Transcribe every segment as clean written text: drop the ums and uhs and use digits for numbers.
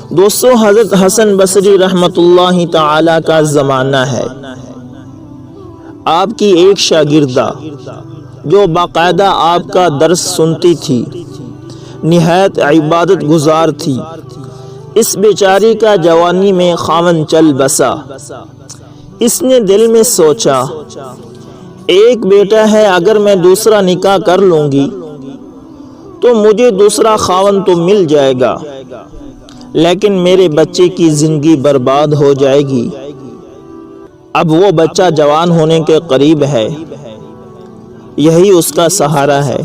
دوستو، حضرت حسن بصری رحمۃ اللہ تعالی کا زمانہ ہے۔ آپ کی ایک شاگردہ جو باقاعدہ آپ کا درس سنتی تھی، نہایت عبادت گزار تھی، اس بیچاری کا جوانی میں خاوند چل بسا۔ اس نے دل میں سوچا، ایک بیٹا ہے، اگر میں دوسرا نکاح کر لوں گی تو مجھے دوسرا خاوند تو مل جائے گا، لیکن میرے بچے کی زندگی برباد ہو جائے گی۔ اب وہ بچہ جوان ہونے کے قریب ہے، یہی اس کا سہارا ہے۔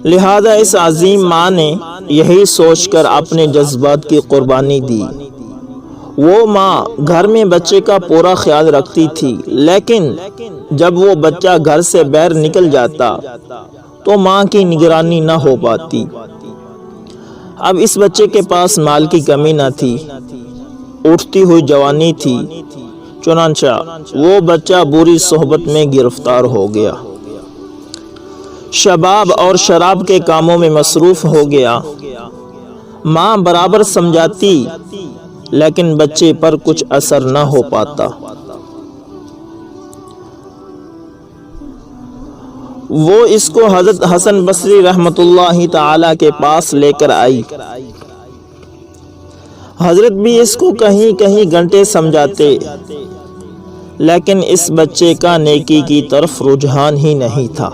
لہذا اس عظیم ماں نے یہی سوچ کر اپنے جذبات کی قربانی دی۔ وہ ماں گھر میں بچے کا پورا خیال رکھتی تھی، لیکن جب وہ بچہ گھر سے باہر نکل جاتا تو ماں کی نگرانی نہ ہو پاتی۔ اب اس بچے کے پاس مال کی کمی نہ تھی، اٹھتی ہوئی جوانی تھی، چنانچہ وہ بچہ بری صحبت میں گرفتار ہو گیا، شباب اور شراب کے کاموں میں مصروف ہو گیا۔ ماں برابر سمجھاتی، لیکن بچے پر کچھ اثر نہ ہو پاتا۔ وہ اس کو حضرت حسن بصری رحمۃ اللہ تعالی کے پاس لے کر آئی۔ حضرت بھی اس کو کہیں کہیں گھنٹے سمجھاتے، لیکن اس بچے کا نیکی کی طرف رجحان ہی نہیں تھا۔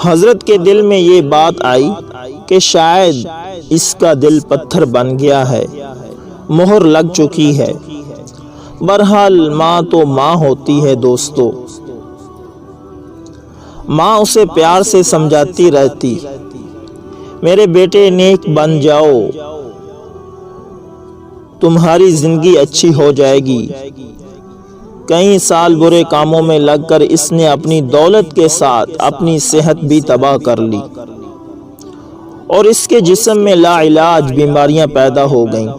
حضرت کے دل میں یہ بات آئی کہ شاید اس کا دل پتھر بن گیا ہے، مہر لگ چکی ہے۔ بہرحال ماں تو ماں ہوتی ہے دوستو۔ ماں اسے پیار سے سمجھاتی رہتی، میرے بیٹے نیک بن جاؤ، تمہاری زندگی اچھی ہو جائے گی۔ کئی سال برے کاموں میں لگ کر اس نے اپنی دولت کے ساتھ اپنی صحت بھی تباہ کر لی، اور اس کے جسم میں لا علاج بیماریاں پیدا ہو گئیں۔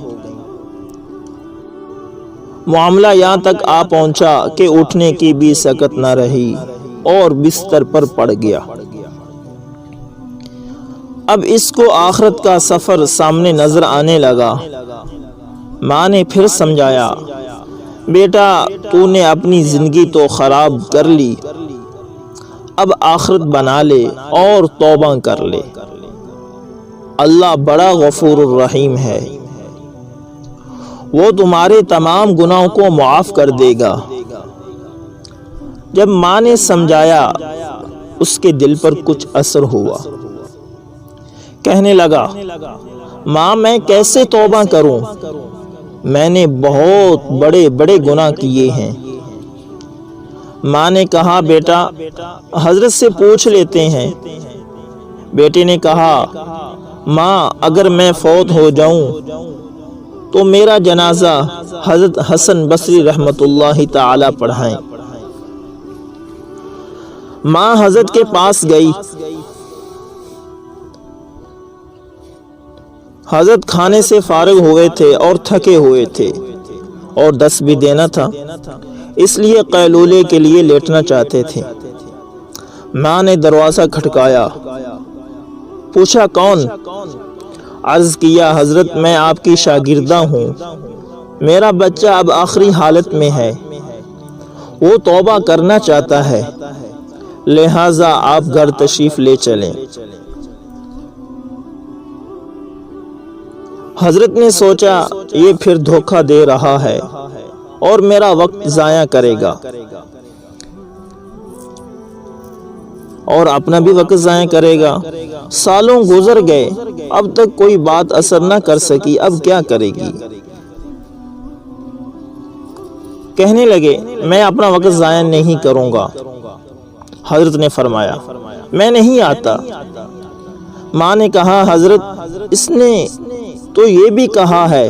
معاملہ یہاں تک آ پہنچا کہ اٹھنے کی بھی سکت نہ رہی اور بستر پر پڑ گیا۔ اب اس کو آخرت کا سفر سامنے نظر آنے لگا۔ ماں نے پھر سمجھایا، بیٹا تو نے اپنی زندگی تو خراب کر لی، اب آخرت بنا لے اور توبہ کر لے، اللہ بڑا غفور الرحیم ہے، وہ تمہارے تمام گناہوں کو معاف کر دے گا۔ جب ماں نے سمجھایا، اس کے دل پر کچھ اثر ہوا۔ کہنے لگا، ماں میں کیسے توبہ کروں؟ میں نے بہت بڑے بڑے گناہ کیے ہیں۔ ماں نے کہا، بیٹا حضرت سے پوچھ لیتے ہیں۔ بیٹے نے کہا، ماں اگر میں فوت ہو جاؤں تو میرا جنازہ حضرت حسن بصری رحمۃ اللہ تعالی پڑھائیں۔ ماں حضرت کے پاس گئی۔ حضرت کھانے سے فارغ ہوئے تھے اور تھکے ہوئے تھے، اور دس بھی دینا تھا، اس لیے قیلولے کے لیے لیٹنا چاہتے تھے۔ ماں نے دروازہ کھٹکایا، پوچھا کون؟ عرض کیا، حضرت میں آپ کی شاگردہ ہوں، میرا بچہ اب آخری حالت میں ہے، وہ توبہ کرنا چاہتا ہے، لہٰذا آپ گھر تشریف لے چلیں۔ حضرت نے سوچا، یہ پھر دھوکہ دے رہا ہے اور میرا وقت ضائع کرے گا، اور اپنا بھی وقت ضائع کرے گا۔ سالوں گزر گئے، اب تک کوئی بات اثر نہ کر سکی، اب کیا کرے گی؟ کہنے لگے، میں اپنا وقت ضائع نہیں کروں گا۔ حضرت نے فرمایا، میں نہیں آتا۔ ماں نے کہا، حضرت اس نے تو یہ بھی کہا ہے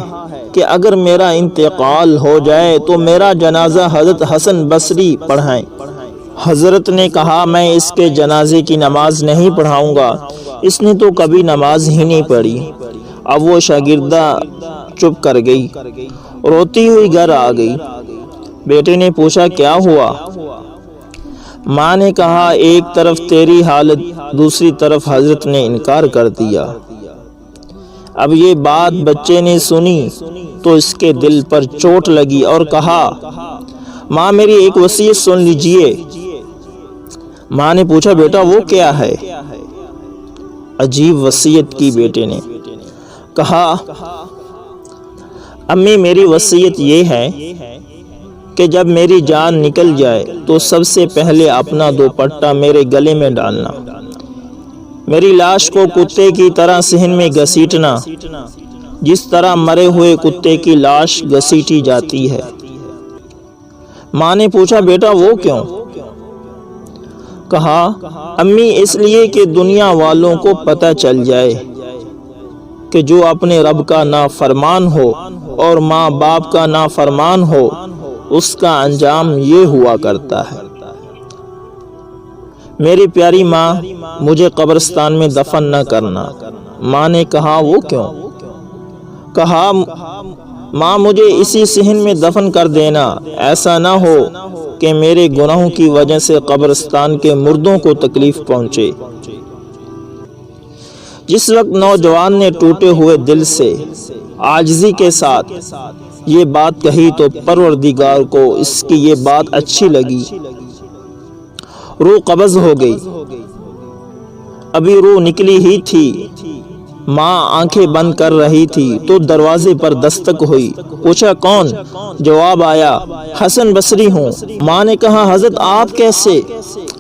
کہ اگر میرا انتقال ہو جائے تو میرا جنازہ حضرت حسن بصری پڑھائیں۔ حضرت نے کہا، میں اس کے جنازے کی نماز نہیں پڑھاؤں گا، اس نے تو کبھی نماز ہی نہیں پڑھی۔ اب وہ شاگردہ چپ کر گئی، روتی ہوئی گھر آ گئی۔ بیٹے نے پوچھا، کیا ہوا؟ ماں نے کہا ایک طرف تیری حالت دوسری طرف حضرت نے انکار کر دیا۔ اب یہ بات بچے نے سنی تو اس کے دل پر چوٹ لگی اور کہا ماں میری ایک وصیت سن لیجئے۔ ماں نے پوچھا بیٹا وہ کیا ہے؟ عجیب وصیت کی بیٹے نے کہا امی میری وصیت یہ ہے کہ جب میری جان نکل جائے تو سب سے پہلے اپنا دوپٹہ میرے گلے میں ڈالنا، میری لاش کو کتے کی طرح صحن میں گھسیٹنا جس طرح مرے ہوئے کتے کی لاش گھسیٹی جاتی ہے۔ ماں نے پوچھا بیٹا وہ کیوں؟ کہا امی اس لیے کہ دنیا والوں کو پتہ چل جائے کہ جو اپنے رب کا نافرمان ہو اور ماں باپ کا نافرمان ہو اس کا انجام یہ ہوا کرتا ہے۔ میری پیاری ماں مجھے قبرستان میں دفن نہ کرنا۔ ماں نے کہا وہ کیوں؟ کہا ماں مجھے اسی صحن میں دفن کر دینا، ایسا نہ ہو کہ میرے گناہوں کی وجہ سے قبرستان کے مردوں کو تکلیف پہنچے۔ جس وقت نوجوان نے ٹوٹے ہوئے دل سے عاجزی کے ساتھ یہ بات کہی تو پروردگار کو اس کی یہ بات اچھی لگی، روح قبض ہو گئی۔ ابھی روح نکلی ہی تھی، ماں آنکھیں بند کر رہی تھی تو دروازے پر دستک ہوئی۔ پوچھا کون؟ جواب آیا حسن بصری ہوں۔ ماں نے کہا حضرت آپ کیسے؟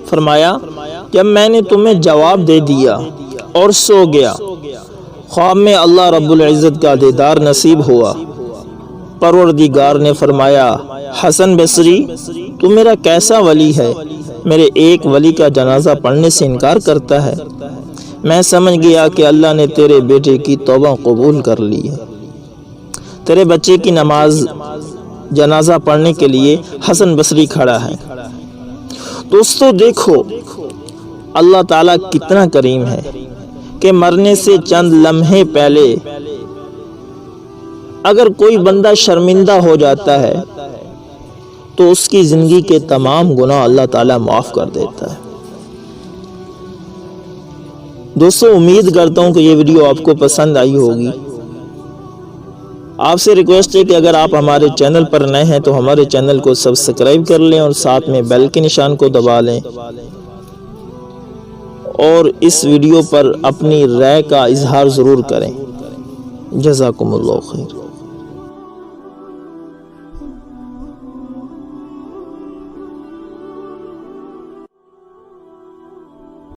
فرمایا جب میں نے تمہیں جواب دے دیا اور سو گیا، خواب میں اللہ رب العزت کا دیدار نصیب ہوا۔ پروردگار نے فرمایا حسن بصری تو میرا کیسا ولی ہے، میرے ایک ولی کا جنازہ پڑھنے سے انکار کرتا ہے۔ میں سمجھ گیا کہ اللہ نے تیرے بیٹے کی توبہ قبول کر لی ہے۔ تیرے بچے کی نماز جنازہ پڑھنے کے لیے حسن بصری کھڑا ہے۔ دوستو دیکھو اللہ تعالیٰ کتنا کریم ہے کہ مرنے سے چند لمحے پہلے اگر کوئی بندہ شرمندہ ہو جاتا ہے تو اس کی زندگی کے تمام گناہ اللہ تعالیٰ معاف کر دیتا ہے۔ دوستو امید کرتا ہوں کہ یہ ویڈیو آپ کو پسند آئی ہوگی۔ آپ سے ریکویسٹ ہے کہ اگر آپ ہمارے چینل پر نئے ہیں تو ہمارے چینل کو سبسکرائب کر لیں اور ساتھ میں بیل کے نشان کو دبا لیں اور اس ویڈیو پر اپنی رائے کا اظہار ضرور کریں۔ جزاکم اللہ خیر۔